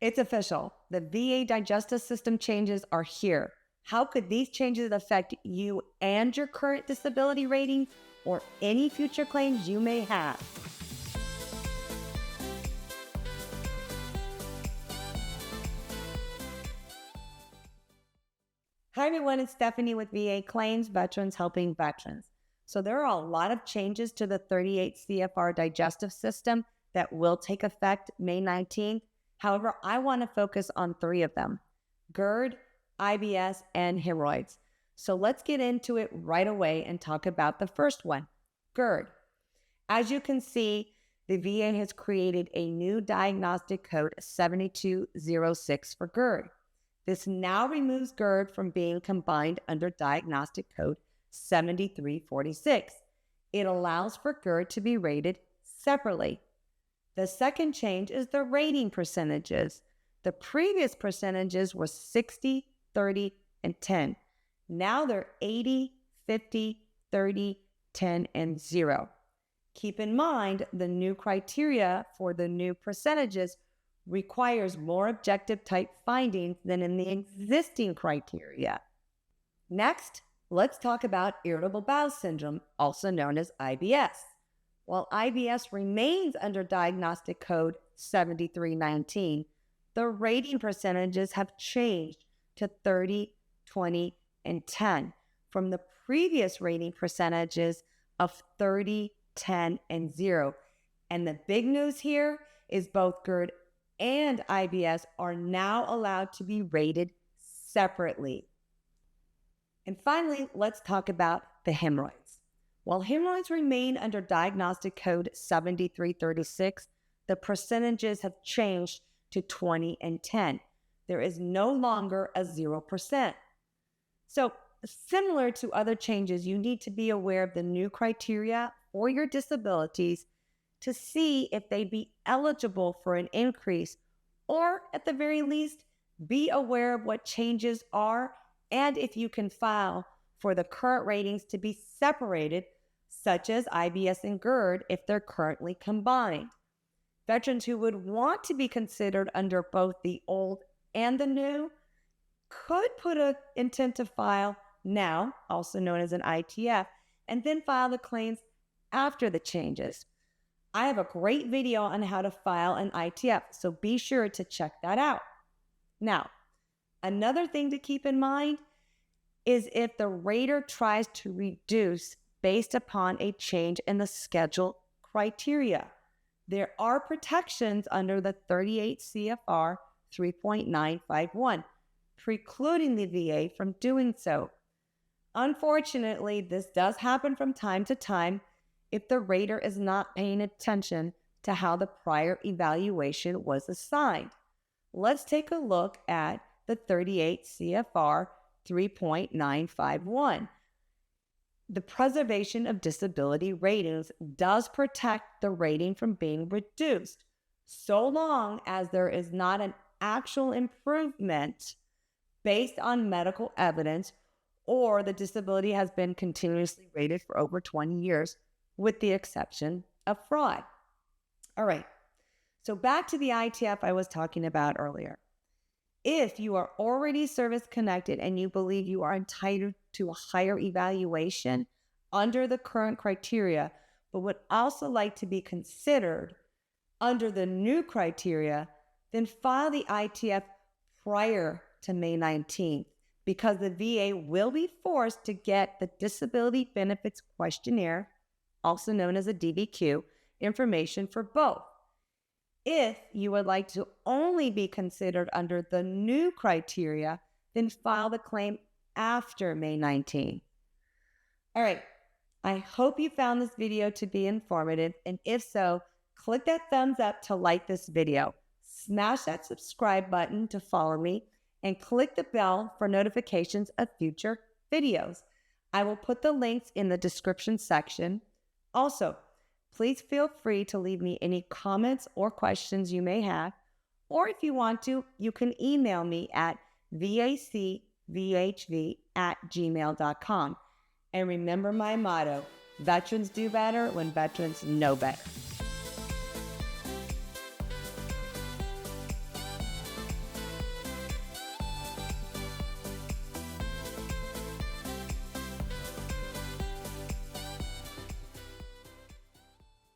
It's official. The VA digestive system changes are here. How could these changes affect you and your current disability rating or any future claims you may have? Hi everyone, it's Stephanie with VA Claims, Veterans Helping Veterans. So there are a lot of changes to the 38 CFR digestive system that will take effect May 19th. However, I want to focus on three of them: GERD, IBS, and hemorrhoids. So let's get into it right away and talk about the first one, GERD. As you can see, the VA has created a new diagnostic code 7206 for GERD. This now removes GERD from being combined under diagnostic code 7346. It allows for GERD to be rated separately. The second change is the rating percentages. The previous percentages were 60, 30, and 10. Now they're 80, 50, 30, 10, and 0. Keep in mind, the new criteria for the new percentages requires more objective type findings than in the existing criteria. Next, let's talk about irritable bowel syndrome, also known as IBS. While IBS remains under diagnostic code 7319, the rating percentages have changed to 30, 20, and 10 from the previous rating percentages of 30, 10, and 0. And the big news here is both GERD and IBS are now allowed to be rated separately. And finally, let's talk about the hemorrhoids. While hemorrhoids remain under diagnostic code 7336, the percentages have changed to 20 and 10. There is no longer a 0%. So, similar to other changes, you need to be aware of the new criteria for your disabilities to see if they'd be eligible for an increase, or at the very least, be aware of what changes are and if you can file for the current ratings to be separated, such as IBS and GERD if they're currently combined. Veterans who would want to be considered under both the old and the new could put an intent to file now, also known as an ITF, and then file the claims after the changes. I have a great video on how to file an ITF, so be sure to check that out. Now, another thing to keep in mind is if the rater tries to reduce based upon a change in the schedule criteria. There are protections under the 38 CFR 3.951, precluding the VA from doing so. Unfortunately, this does happen from time to time if the rater is not paying attention to how the prior evaluation was assigned. Let's take a look at the 38 CFR 3.951. The preservation of disability ratings does protect the rating from being reduced, so long as there is not an actual improvement based on medical evidence or the disability has been continuously rated for over 20 years, with the exception of fraud. All right, so back to the ITF I was talking about earlier. If you are already service-connected and you believe you are entitled to a higher evaluation under the current criteria, but would also like to be considered under the new criteria, then file the ITF prior to May 19th, because the VA will be forced to get the Disability Benefits Questionnaire, also known as a DBQ, information for both. If you would like to only be considered under the new criteria, then file the claim after May 19th. All right, I hope you found this video to be informative, and if so, click that thumbs up to like this video, smash that subscribe button to follow me, and click the bell for notifications of future videos. I will put the links in the description section. Also, please feel free to leave me any comments or questions you may have, or if you want to, you can email me at VACVHV@gmail.com. And remember my motto, veterans do better when veterans know better.